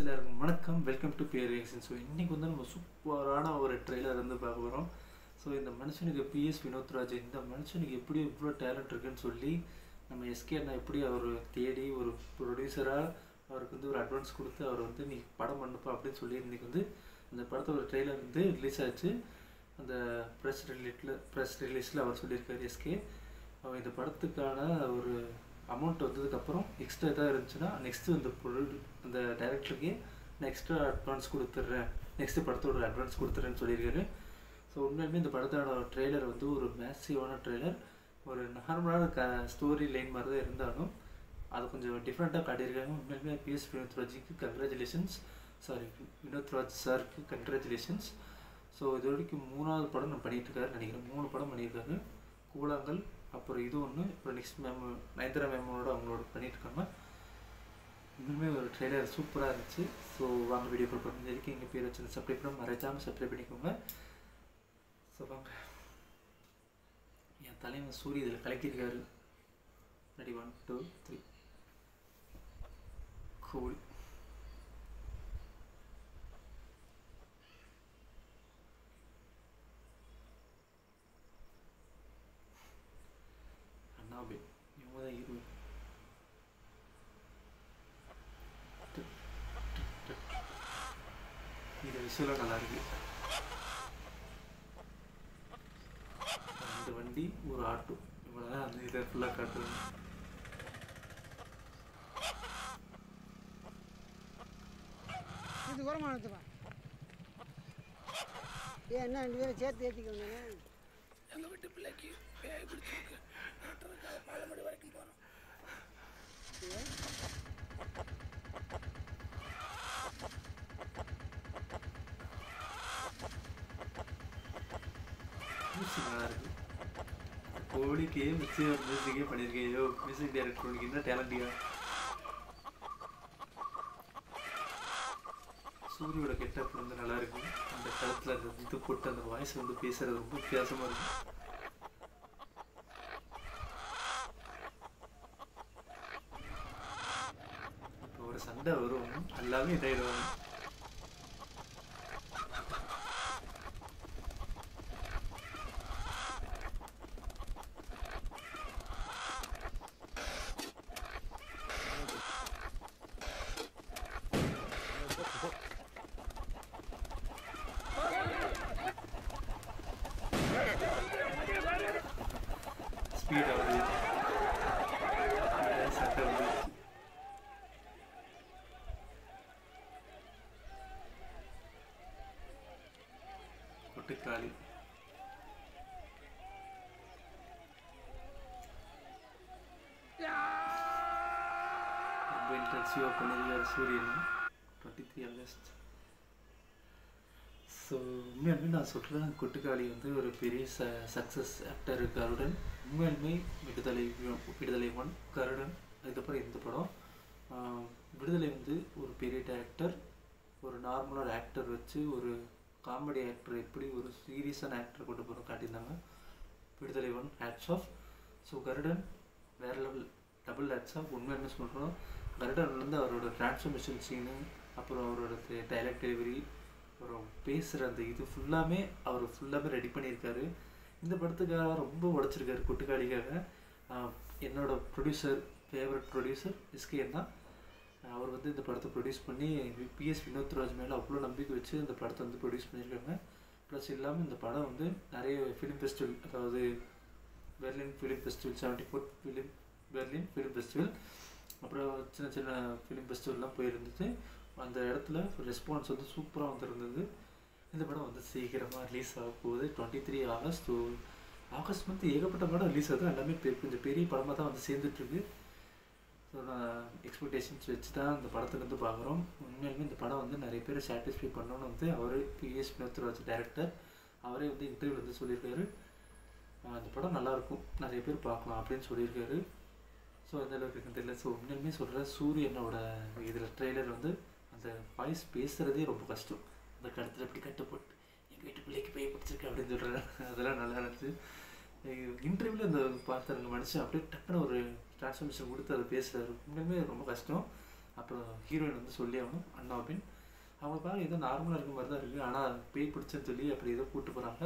எல்லாருக்கும் வணக்கம். Welcome to beer reaction. So இன்றைக்கி வந்து நம்ம சூப்பரான ஒரு ட்ரெய்லர் வந்து பார்க்க போகிறோம். ஸோ இந்த மனுஷனுக்கு பிஎஸ் வினோத்ராஜ், இந்த மனுஷனுக்கு எப்படி இவ்வளோ டேலண்ட் இருக்குன்னு சொல்லி நம்ம எஸ்கே அண்ணா எப்படி அவர் தேடி ஒரு ப்ரொடியூசராக அவருக்கு வந்து ஒரு அட்வான்ஸ் கொடுத்து அவர் வந்து நீ படம் பண்ணுப்பா அப்படின்னு சொல்லி இன்றைக்கி வந்து அந்த படத்தோட ட்ரெய்லர் வந்து ரிலீஸ் ஆச்சு. அந்த ப்ரெஸ் ரிலீஸில் அவர் சொல்லியிருக்காரு எஸ்கே, அவர் இந்த படத்துக்கான ஒரு அமௌண்ட் வந்ததுக்கப்புறம் எக்ஸ்ட்ரா எதாவது இருந்துச்சுன்னா நெக்ஸ்ட்டு அந்த டைரக்டருக்கே நான் எக்ஸ்ட்ரா அட்வான்ஸ் கொடுத்துட்றேன், நெக்ஸ்ட்டு படத்தோட அட்வான்ஸ் கொடுத்துட்றேன்னு சொல்லியிருக்காரு. ஸோ உண்மையுமே இந்த படத்தோட ட்ரெய்லர் வந்து ஒரு மேசிவான ட்ரெய்லர், ஒரு நார்மலான ஸ்டோரி லைன் மாதிரி தான் இருந்தாலும் அது கொஞ்சம் டிஃப்ரெண்ட்டாக காட்டியிருக்காங்க. உண்மையுமே பிஎஸ் வினோத்ராஜுக்கு கங்க்ராச்சுலேஷன்ஸ், வினோத்ராஜ் சாருக்கு கங்க்ராச்சுலேஷன்ஸ். ஸோ இது வரைக்கும் 3வது படம் நான் பண்ணிகிட்ருக்காரு நினைக்கிறேன். 3 படம் பண்ணியிருக்காரு. கூழாங்கல், அப்புறம் இது ஒன்று, அப்புறம் நெக்ஸ்ட் நயன்தாரா மேமோட அவங்களோட பண்ணியிருக்காங்க. இன்னுமே ஒரு ட்ரெய்லர் சூப்பராக இருந்துச்சு. ஸோ வாங்க வீடியோ கால் பண்ணி எதுக்கு எங்கள் பேர் வச்சு சப்ஸ்கிரைப் பண்ண மறைச்சாமல் சப்ஸ்கிரைப் பண்ணிக்கோங்க. ஸோ வாங்க, என் தலைவன் சூரிய இதில் கலக்கியிருக்காரு. Ready 1 2 3 cool. அண்ணாபே இவங்க தான் ஹீரோ. இது விஷயம் நல்லா இருக்கு. 2 வண்டி ஒரு ஆட்டோ, இவ்வளோதான் அந்த இதை ஃபுல்லாக காட்டுறது. இது குறமானதுப்பா. என்ன 2 பேரும் சேர்த்து ஏற்றிக்கணும். எங்கள் வீட்டு பிள்ளைக்கு பேய் பிடிச்சிருக்கு, பாலமடி வரைக்கும் போகிறோம். மியூசிக் நல்லா இருக்கு. கோழிக்கே மியூசிக்கே பண்ணியிருக்கேன். ஐயோ மியூசிக் டைரக்டர் உனக்கு என்ன டேலண்டியா. சூரியோட கெட்டப் வந்து நல்லா இருக்கு. அந்த களத்தில் அந்த இது போட்டு அந்த வாய்ஸ் வந்து பேசுறது ரொம்ப வித்தியாசமாக இருக்கும். இப்போ ஒரு சண்டை வரும், எல்லாமே இதாயிடுவாங்க. ஸ்பீட் ஆகுது, சட்டை வந்து கொட்டுக்காளி. ரொம்ப இன்டென்சிவாக பண்ணியிருக்காரு சூரியன். 23 ஆகஸ்ட். ஸோ உண்மையாலுமே நான் சொல்கிறேன், கொட்டுக்காளி வந்து ஒரு பெரிய சக்ஸஸ் ஆக்டர் கருடன். உண்மையாலுமே விடுதலை 1 கருடன், அதுக்கப்புறம் இந்த படம் விடுதலை வந்து ஒரு பெரிய ஆக்டர், ஒரு நார்மலான ஆக்டர் வச்சு ஒரு காமெடி ஆக்டர் எப்படி ஒரு சீரியஸான ஆக்டர் கொண்டு போகிறோம் காட்டியிருந்தாங்க. விடுதலை 1 ஹேட்ஸ் ஆஃப். ஸோ கருடன் வேறு லெவல், டபுள் ஹேட்ஸ் ஆஃப். உண்மையாலுமே சொல்கிறோம், கருடன்லேருந்து அவரோட டிரான்ஸ்ஃபர்மேஷன் சீனு, அப்புறம் அவரோட டைலாக் டெலிவரி, அப்புறம் பேசுகிற அந்த இது ஃபுல்லாமே ரெடி பண்ணியிருக்காரு. இந்த படத்துக்காக ரொம்ப உழைச்சிருக்காரு கொட்டுக்காளிக்காக. என்னோட ஃபேவரட் ப்ரொடியூசர் எஸ்கேஎன் தான். அவர் வந்து இந்த படத்தை ப்ரொடியூஸ் பண்ணி பிஎஸ் வினோத்ராஜ் மேலே அவ்வளோ நம்பிக்கை வச்சு இந்த படத்தை வந்து ப்ரொடியூஸ் பண்ணியிருக்காங்க. ப்ளஸ் இல்லாமல் இந்த படம் வந்து நிறைய ஃபிலிம் ஃபெஸ்டிவல், அதாவது Berlin film festival, 74th Berlin film festival, அப்புறம் சின்ன சின்ன ஃபிலிம் ஃபெஸ்டிவல்லாம் போயிருந்துச்சு. அந்த இடத்துல ரெஸ்பான்ஸ் வந்து சூப்பராக வந்துருந்தது. இந்த படம் வந்து சீக்கிரமாக ரிலீஸ் ஆக போகுது. 23 ஆகஸ்ட். ஸோ ஆகஸ்ட் மந்த் ஏகப்பட்ட படம் ரிலீஸ் ஆகுது. எல்லாமே கொஞ்சம் பெரிய படமாக தான் வந்து சேர்ந்துட்டுருக்கு. ஸோ நான் எக்ஸ்பெக்டேஷன்ஸ் வச்சு தான் இந்த படத்துக்கு வந்து பார்க்குறோம். உண்மையிலுமே இந்த படம் வந்து நிறைய பேர் சாட்டிஸ்ஃபை பண்ணணும்னு வந்து அவர் பிஎஸ் வினோத்ராஜ் டைரக்டர் அவரே வந்து இன்டர்வியூ வந்து சொல்லியிருக்காரு. இந்த படம் நல்லாயிருக்கும், நிறைய பேர் பார்க்கலாம் அப்படின்னு சொல்லியிருக்காரு. ஸோ எந்த அளவுக்கு இருக்குன்னு தெரியல. ஸோ உண்மையிலுமே சொல்கிறேன், சூரியனோட இதில் ட்ரெய்லர் வந்து அந்த வாய்ஸ் பேசுகிறதே ரொம்ப கஷ்டம். அந்த கருத்தில் இப்படி கட்டுப்பட்டு எங்கள் வீட்டு பிள்ளைக்கு போய் பிடிச்சிருக்கு அப்படின்னு சொல்கிறேன். அதெல்லாம் நல்லா இருந்துச்சு. இன்டர்வியூவில் இந்த பார்த்தாருங்க மனுஷன் அப்படியே டக்குன்னு ஒரு டிரான்ஸ்ஃபர்மேஷன் கொடுத்து அதை பேசுகிறாரு. உண்மையுமே ரொம்ப கஷ்டம். அப்புறம் ஹீரோயின் வந்து சொல்லி ஆகணும் அண்ணா அப்படின்னு. அவங்க பார்க்க ஏதோ நார்மலாக இருக்க மாதிரி தான் இருக்குது. ஆனால் பேய் பிடிச்சேன்னு சொல்லி அப்படி ஏதோ கூப்பிட்டு போகிறாங்க.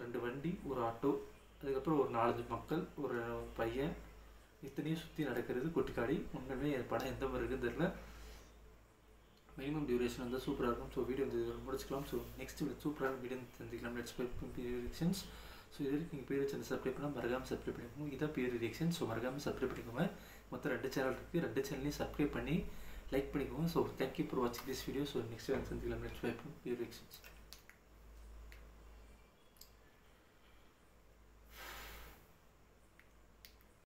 2 வண்டி, ஒரு ஆட்டோ, அதுக்கப்புறம் ஒரு 4-5 மக்கள், ஒரு பையன், இத்தனையும் சுற்றி நடக்கிறது கொட்டுக்காளி. உண்மையுமே படம் எந்த மாதிரி இருக்குன்னு தெரியல. மினிமம் டியூரேஷன் வந்து சூப்பராக இருக்கும். ஸோ வீடியோ வந்து முடிச்சுக்கலாம். ஸோ நெக்ஸ்ட் சூப்பரான வீடியோ சந்திக்கலாம். Let's bye reactions. ஸோ இது வரைக்கும் நீங்கள் பேர் சேனல் சப்ஸ்கிரைப் பண்ணால் மறக்காமல் சப்ஸ்கிரைப் பண்ணிக்கோங்க. இதான் பேர் ரியாக்ஷன். ஸோ மறக்காமல் சப்ஸ்கிரைப் பண்ணிக்கோங்க. மொத்தம் 2 சேனல் இருக்குது. 2 சேனல்லையும் சப்ஸ்கிரைப் பண்ணி லைக் பண்ணிக்கோங்க. ஸோ தேங்க்யூ ஃபார் வாட்சிங் திஸ் வீடியோ. ஸோ நெக்ஸ்ட் சந்திக்கலாம். Let's bye reactions.